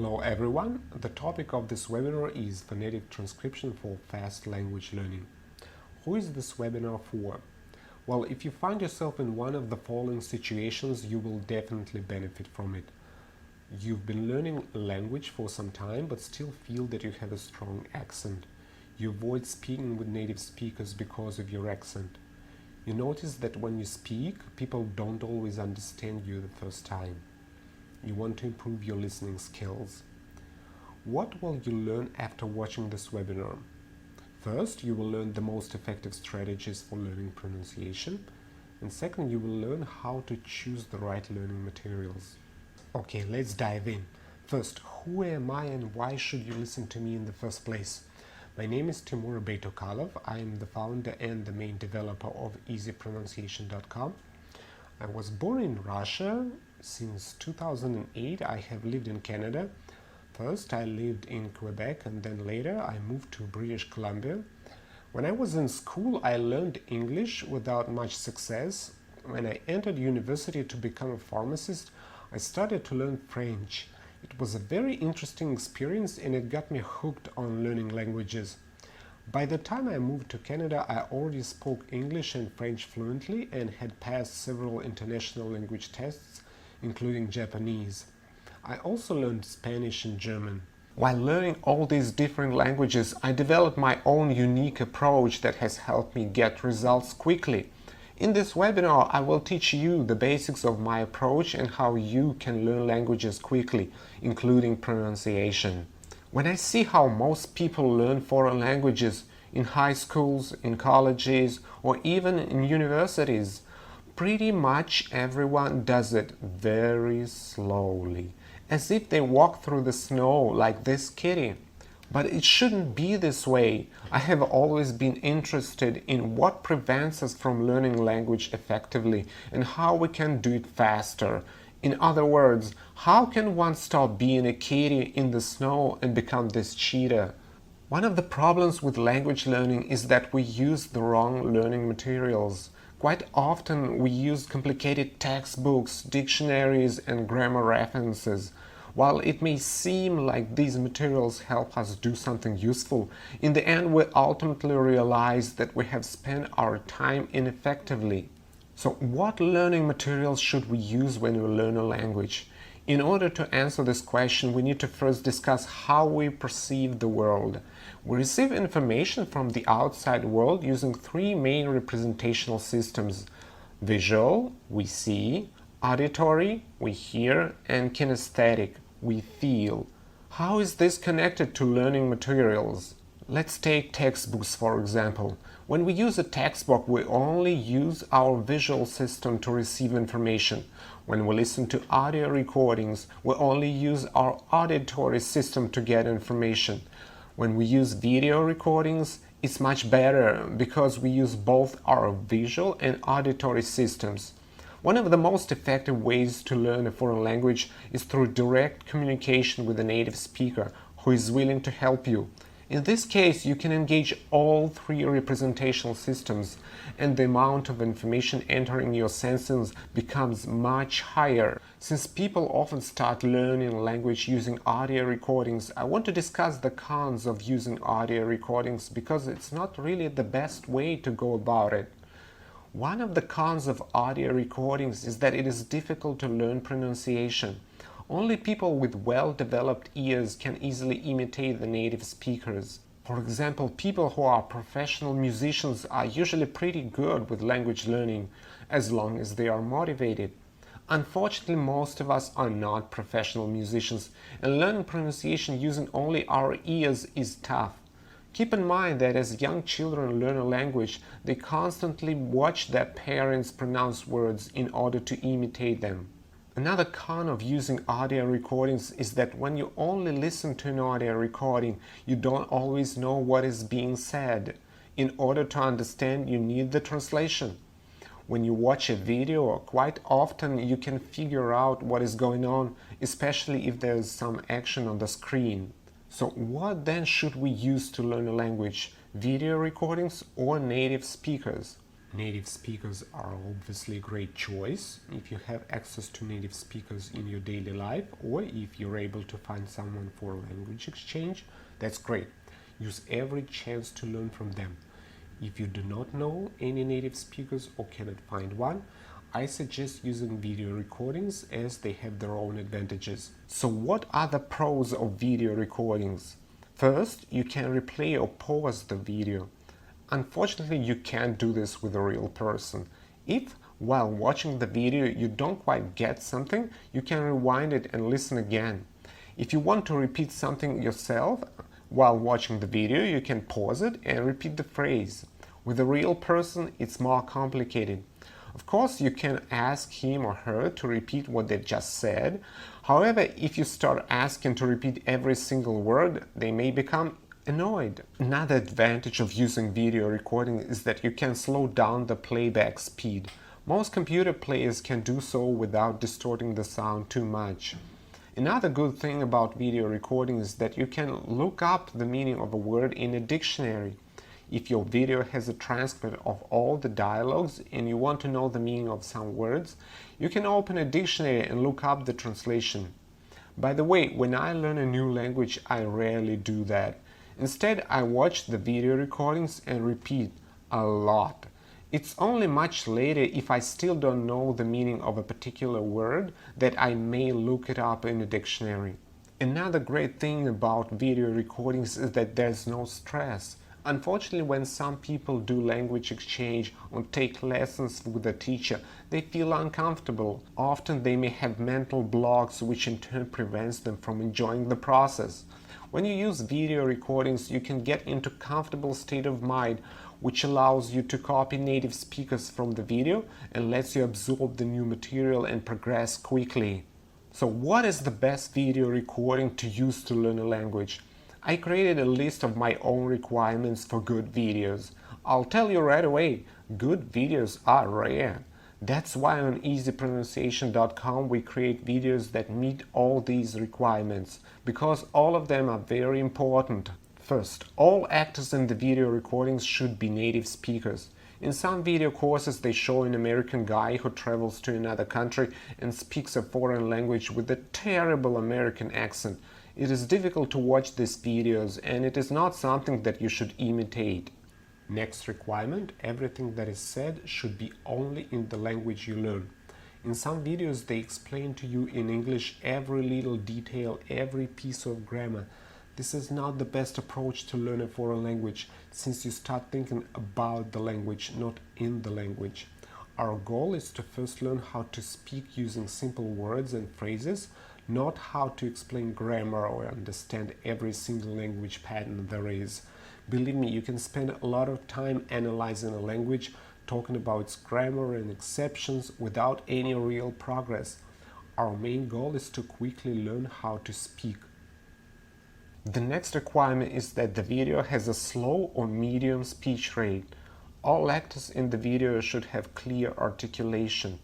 Hello everyone, the topic of this webinar is phonetic transcription for fast language learning. Who is this webinar for? Well, if you find yourself in one of the following situations, you will definitely benefit from it. You've been learning language for some time but still feel that you have a strong accent. You avoid speaking with native speakers because of your accent. You notice that when you speak, people don't always understand you the first time. You want to improve your listening skills. What will you learn after watching this webinar? First, you will learn the most effective strategies for learning pronunciation. And second, you will learn how to choose the right learning materials. Okay, let's dive in. First, who am I and why should you listen to me in the first place? My name is Timur Beytokalov. I am the founder and the main developer of easypronunciation.com. I was born in Russia. Since 2008, I have lived in Canada. First, I lived in Quebec, and then later I moved to British Columbia. When I was in school, I learned English without much success. When I entered university to become a pharmacist, I started to learn French. It was a very interesting experience, and it got me hooked on learning languages. By the time I moved to Canada, I already spoke English and French fluently and had passed several international language tests, including Japanese. I also learned Spanish and German. While learning all these different languages, I developed my own unique approach that has helped me get results quickly. In this webinar, I will teach you the basics of my approach and how you can learn languages quickly, including pronunciation. When I see how most people learn foreign languages in high schools, in colleges, or even in universities, pretty much everyone does it very slowly, as if they walk through the snow like this kitty. But it shouldn't be this way. I have always been interested in what prevents us from learning language effectively and how we can do it faster. In other words, how can one stop being a kitty in the snow and become this cheetah? One of the problems with language learning is that we use the wrong learning materials. Quite often we use complicated textbooks, dictionaries, and grammar references. While it may seem like these materials help us do something useful, in the end we ultimately realize that we have spent our time ineffectively. So what learning materials should we use when we learn a language? In order to answer this question, we need to first discuss how we perceive the world. We receive information from the outside world using three main representational systems: visual, we see; auditory, we hear; and kinesthetic, we feel. How is this connected to learning materials? Let's take textbooks, for example. When we use a textbook, we only use our visual system to receive information. When we listen to audio recordings, we only use our auditory system to get information. When we use video recordings, it's much better because we use both our visual and auditory systems. One of the most effective ways to learn a foreign language is through direct communication with a native speaker who is willing to help you. In this case, you can engage all three representational systems, and the amount of information entering your senses becomes much higher. Since people often start learning language using audio recordings, I want to discuss the cons of using audio recordings because it's not really the best way to go about it. One of the cons of audio recordings is that it is difficult to learn pronunciation. Only people with well-developed ears can easily imitate the native speakers. For example, people who are professional musicians are usually pretty good with language learning, as long as they are motivated. Unfortunately, most of us are not professional musicians, and learning pronunciation using only our ears is tough. Keep in mind that as young children learn a language, they constantly watch their parents pronounce words in order to imitate them. Another con of using audio recordings is that when you only listen to an audio recording, you don't always know what is being said. In order to understand, you need the translation. When you watch a video, quite often you can figure out what is going on, especially if there's some action on the screen. So what then should we use to learn a language? Video recordings or native speakers? Native speakers are obviously a great choice if you have access to native speakers in your daily life, or if you're able to find someone for language exchange. That's great. Use every chance to learn from them. If you do not know any native speakers or cannot find one, I suggest using video recordings as they have their own advantages. So what are the pros of video recordings? First, you can replay or pause the video. Unfortunately, you can't do this with a real person. If, while watching the video, you don't quite get something, you can rewind it and listen again. If you want to repeat something yourself while watching the video, you can pause it and repeat the phrase. With a real person, it's more complicated. Of course, you can ask him or her to repeat what they just said. However, if you start asking to repeat every single word, they may become annoyed. Another advantage of using video recording is that you can slow down the playback speed. Most computer players can do so without distorting the sound too much. Another good thing about video recording is that you can look up the meaning of a word in a dictionary. If your video has a transcript of all the dialogues and you want to know the meaning of some words, you can open a dictionary and look up the translation. By the way, when I learn a new language, I rarely do that. Instead, I watch the video recordings and repeat a lot. It's only much later, if I still don't know the meaning of a particular word, that I may look it up in a dictionary. Another great thing about video recordings is that there's no stress. Unfortunately, when some people do language exchange or take lessons with a teacher, they feel uncomfortable. Often they may have mental blocks, which in turn prevents them from enjoying the process. When you use video recordings, you can get into a comfortable state of mind, which allows you to copy native speakers from the video and lets you absorb the new material and progress quickly. So what is the best video recording to use to learn a language? I created a list of my own requirements for good videos. I'll tell you right away, good videos are rare. That's why on easypronunciation.com we create videos that meet all these requirements, because all of them are very important. First, all actors in the video recordings should be native speakers. In some video courses they show an American guy who travels to another country and speaks a foreign language with a terrible American accent. It is difficult to watch these videos and it is not something that you should imitate. Next requirement, everything that is said should be only in the language you learn. In some videos they explain to you in English every little detail, every piece of grammar. This is not the best approach to learn a foreign language, since you start thinking about the language, not in the language. Our goal is to first learn how to speak using simple words and phrases, not how to explain grammar or understand every single language pattern there is. Believe me, you can spend a lot of time analyzing a language, talking about its grammar and exceptions without any real progress. Our main goal is to quickly learn how to speak. The next requirement is that the video has a slow or medium speech rate. All actors in the video should have clear articulation.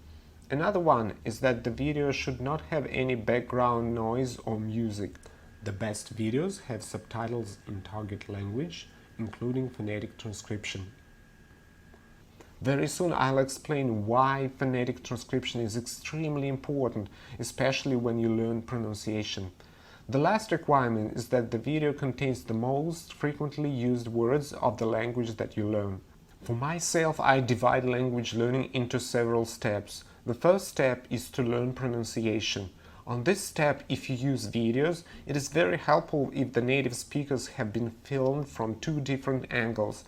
Another one is that the video should not have any background noise or music. The best videos have subtitles in target language, including phonetic transcription. Very soon I'll explain why phonetic transcription is extremely important, especially when you learn pronunciation. The last requirement is that the video contains the most frequently used words of the language that you learn. For myself, I divide language learning into several steps. The first step is to learn pronunciation. On this step, if you use videos, it is very helpful if the native speakers have been filmed from two different angles.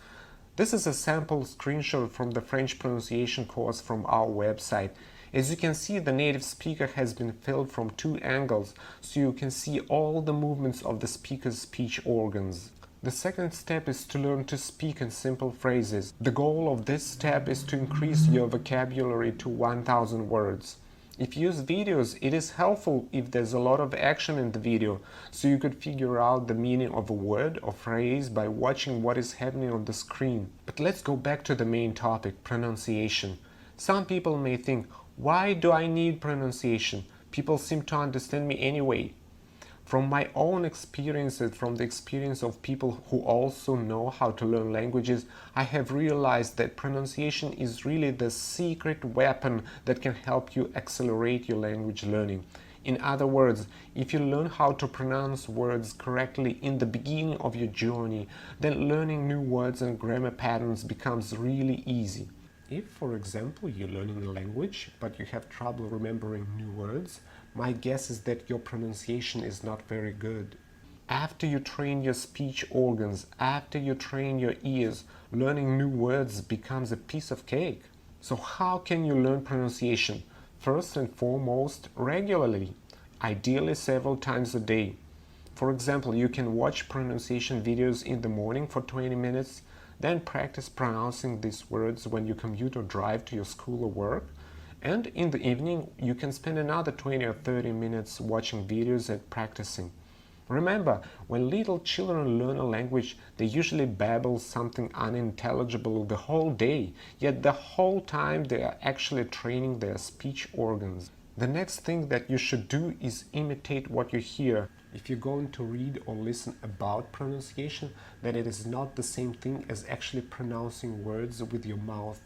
This is a sample screenshot from the French pronunciation course from our website. As you can see, the native speaker has been filmed from two angles, so you can see all the movements of the speaker's speech organs. The second step is to learn to speak in simple phrases. The goal of this step is to increase your vocabulary to 1000 words. If you use videos, it is helpful if there's a lot of action in the video, so you could figure out the meaning of a word or phrase by watching what is happening on the screen. But let's go back to the main topic, pronunciation. Some people may think, why do I need pronunciation? People seem to understand me anyway. From my own experiences, from the experience of people who also know how to learn languages, I have realized that pronunciation is really the secret weapon that can help you accelerate your language learning. In other words, if you learn how to pronounce words correctly in the beginning of your journey, then learning new words and grammar patterns becomes really easy. If, for example, you're learning a language, but you have trouble remembering new words, my guess is that your pronunciation is not very good. After you train your speech organs, after you train your ears, learning new words becomes a piece of cake. So how can you learn pronunciation? First and foremost, regularly, ideally several times a day. For example, you can watch pronunciation videos in the morning for 20 minutes, then practice pronouncing these words when you commute or drive to your school or work. And in the evening, you can spend another 20 or 30 minutes watching videos and practicing. Remember, when little children learn a language, they usually babble something unintelligible the whole day, yet the whole time they are actually training their speech organs. The next thing that you should do is imitate what you hear. If you're going to read or listen about pronunciation, then it is not the same thing as actually pronouncing words with your mouth.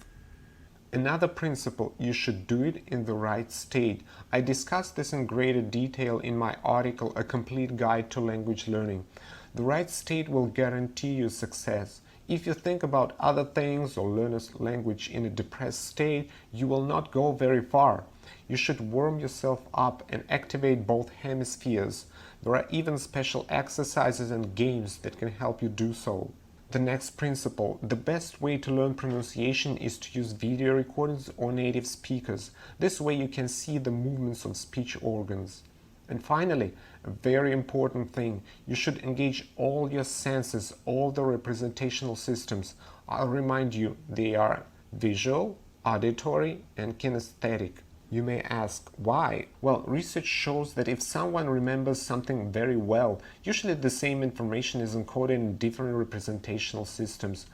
Another principle, you should do it in the right state. I discussed this in greater detail in my article, A Complete Guide to Language Learning. The right state will guarantee you success. If you think about other things or learn a language in a depressed state, you will not go very far. You should warm yourself up and activate both hemispheres. There are even special exercises and games that can help you do so. The next principle, the best way to learn pronunciation is to use video recordings or native speakers. This way you can see the movements of speech organs. And finally, a very important thing, you should engage all your senses, all the representational systems. I'll remind you, they are visual, auditory, and kinesthetic. You may ask, why? Well, research shows that if someone remembers something very well, usually the same information is encoded in different representational systems.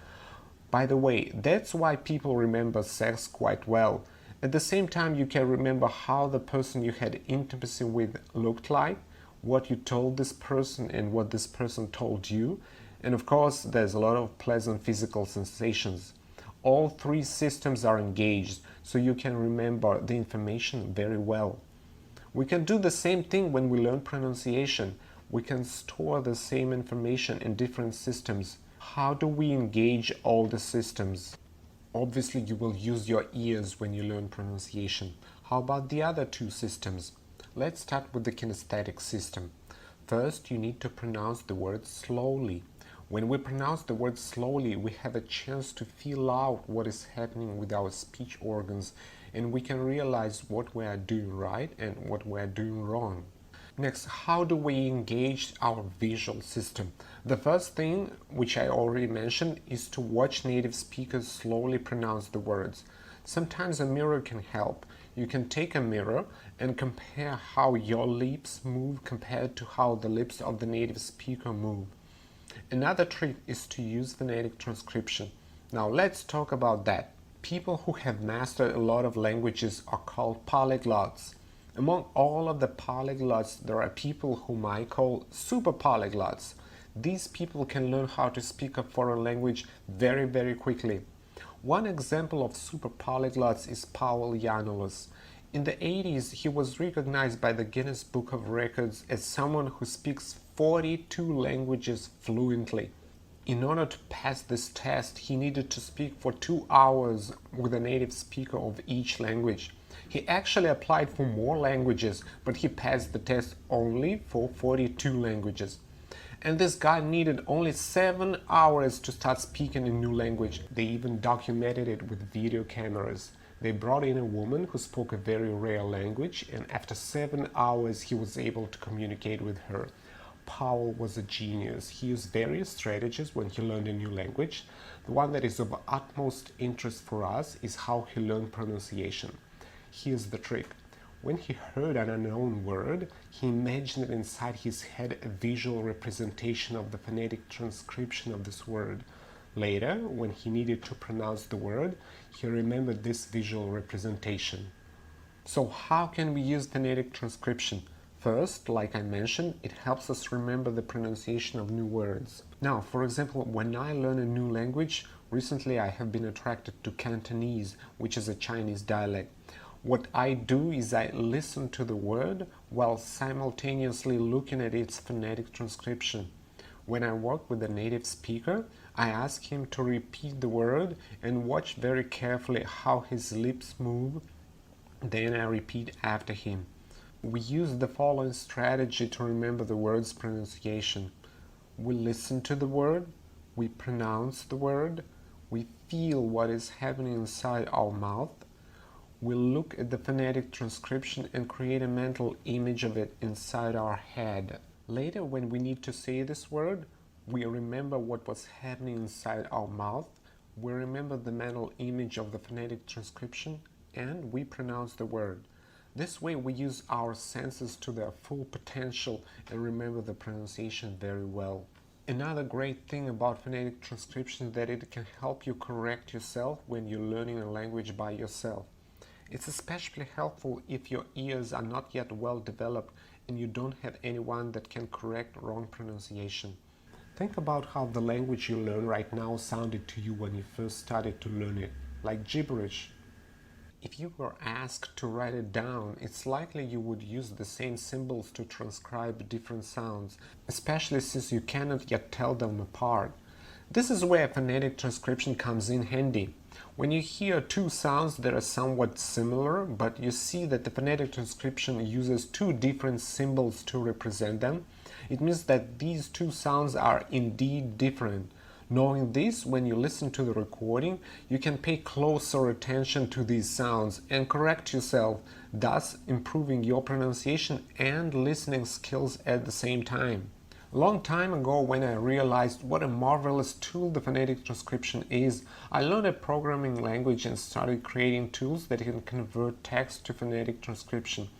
By the way, that's why people remember sex quite well. At the same time, you can remember how the person you had intimacy with looked like, what you told this person and what this person told you, and of course, there's a lot of pleasant physical sensations. All three systems are engaged, so you can remember the information very well. We can do the same thing when we learn pronunciation. We can store the same information in different systems. How do we engage all the systems? Obviously, you will use your ears when you learn pronunciation. How about the other two systems? Let's start with the kinesthetic system. First, you need to pronounce the word slowly. When we pronounce the word slowly, we have a chance to feel out what is happening with our speech organs, and we can realize what we are doing right and what we are doing wrong. Next, how do we engage our visual system? The first thing, which I already mentioned, is to watch native speakers slowly pronounce the words. Sometimes a mirror can help. You can take a mirror and compare how your lips move compared to how the lips of the native speaker move. Another trick is to use phonetic transcription. Now let's talk about that. People who have mastered a lot of languages are called polyglots. Among all of the polyglots, there are people whom I call super-polyglots. These people can learn how to speak a foreign language very, very quickly. One example of super-polyglots is Paul Janulus. In the 80s, he was recognized by the Guinness Book of Records as someone who speaks 42 languages fluently. In order to pass this test, he needed to speak for 2 hours with a native speaker of each language. He actually applied for more languages, but he passed the test only for 42 languages. And this guy needed only 7 hours to start speaking a new language. They even documented it with video cameras. They brought in a woman who spoke a very rare language, and after 7 hours he was able to communicate with her. Powell was a genius. He used various strategies when he learned a new language. The one that is of utmost interest for us is how he learned pronunciation. Here's the trick. When he heard an unknown word, he imagined inside his head a visual representation of the phonetic transcription of this word. Later, when he needed to pronounce the word, he remembered this visual representation. So how can we use phonetic transcription? First, like I mentioned, it helps us remember the pronunciation of new words. Now, for example, when I learn a new language, recently I have been attracted to Cantonese, which is a Chinese dialect. What I do is I listen to the word while simultaneously looking at its phonetic transcription. When I work with a native speaker, I ask him to repeat the word and watch very carefully how his lips move. Then I repeat after him. We use the following strategy to remember the word's pronunciation. We listen to the word, we pronounce the word, we feel what is happening inside our mouth, we look at the phonetic transcription and create a mental image of it inside our head. Later, when we need to say this word, we remember what was happening inside our mouth, we remember the mental image of the phonetic transcription, and we pronounce the word. This way we use our senses to their full potential and remember the pronunciation very well. Another great thing about phonetic transcription is that it can help you correct yourself when you're learning a language by yourself. It's especially helpful if your ears are not yet well developed and you don't have anyone that can correct wrong pronunciation. Think about how the language you learn right now sounded to you when you first started to learn it, like gibberish. If you were asked to write it down, it's likely you would use the same symbols to transcribe different sounds, especially since you cannot yet tell them apart. This is where phonetic transcription comes in handy. When you hear two sounds that are somewhat similar, but you see that the phonetic transcription uses two different symbols to represent them, it means that these two sounds are indeed different. Knowing this, when you listen to the recording, you can pay closer attention to these sounds and correct yourself, thus improving your pronunciation and listening skills at the same time. A long time ago, when I realized what a marvelous tool the phonetic transcription is, I learned a programming language and started creating tools that can convert text to phonetic transcription.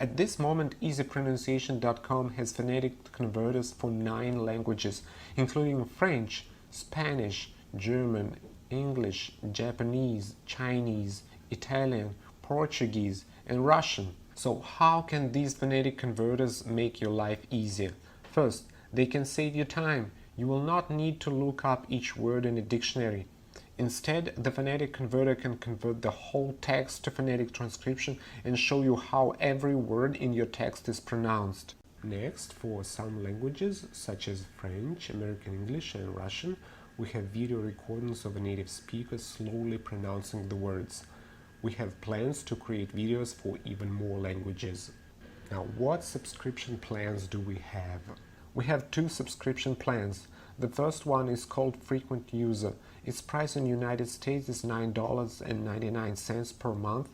At this moment, easypronunciation.com has phonetic converters for 9 languages, including French, Spanish, German, English, Japanese, Chinese, Italian, Portuguese, and Russian. So how can these phonetic converters make your life easier? First, they can save you time. You will not need to look up each word in a dictionary. Instead, the phonetic converter can convert the whole text to phonetic transcription and show you how every word in your text is pronounced. Next, for some languages, such as French, American English, and Russian, we have video recordings of a native speaker slowly pronouncing the words. We have plans to create videos for even more languages. Now, what subscription plans do we have? We have 2 subscription plans. The first one is called Frequent User. Its price in the United States is $9.99 per month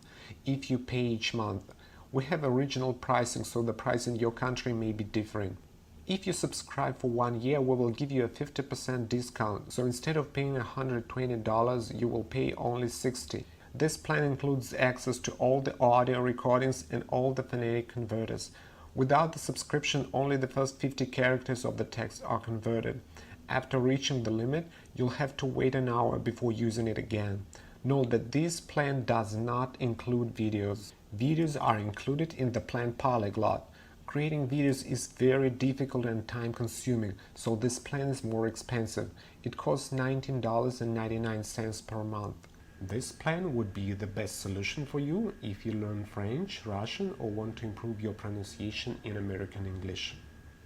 if you pay each month. We have original pricing, so the price in your country may be different. If you subscribe for 1 year, we will give you a 50% discount. So instead of paying $120, you will pay only $60. This plan includes access to all the audio recordings and all the phonetic converters. Without the subscription, only the first 50 characters of the text are converted. After reaching the limit, you'll have to wait an hour before using it again. Note that this plan does not include videos. Videos are included in the plan Polyglot. Creating videos is very difficult and time-consuming, so this plan is more expensive. It costs $19.99 per month. This plan would be the best solution for you if you learn French, Russian, or want to improve your pronunciation in American English.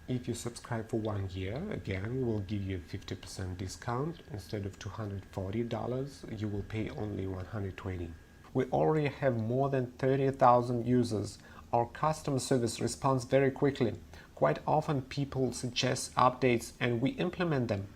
If you subscribe for 1 year, again, we will give you a 50% discount. Instead of $240, you will pay only $120. We already have more than 30,000 users. Our customer service responds very quickly. Quite often people suggest updates and we implement them.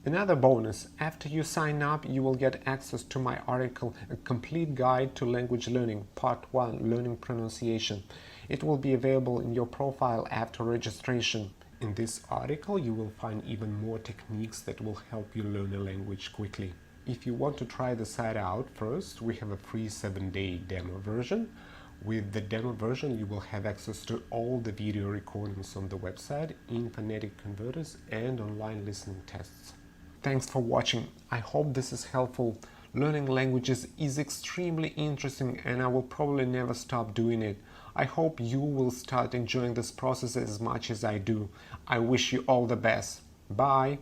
Another bonus, after you sign up, you will get access to my article, A Complete Guide to Language Learning, Part 1, Learning Pronunciation. It will be available in your profile after registration. In this article, you will find even more techniques that will help you learn a language quickly. If you want to try the site out first, we have a free 7-day demo version. With the demo version, you will have access to all the video recordings on the website, in phonetic converters, and online listening tests. Thanks for watching. I hope this is helpful. Learning languages is extremely interesting and I will probably never stop doing it. I hope you will start enjoying this process as much as I do. I wish you all the best. Bye!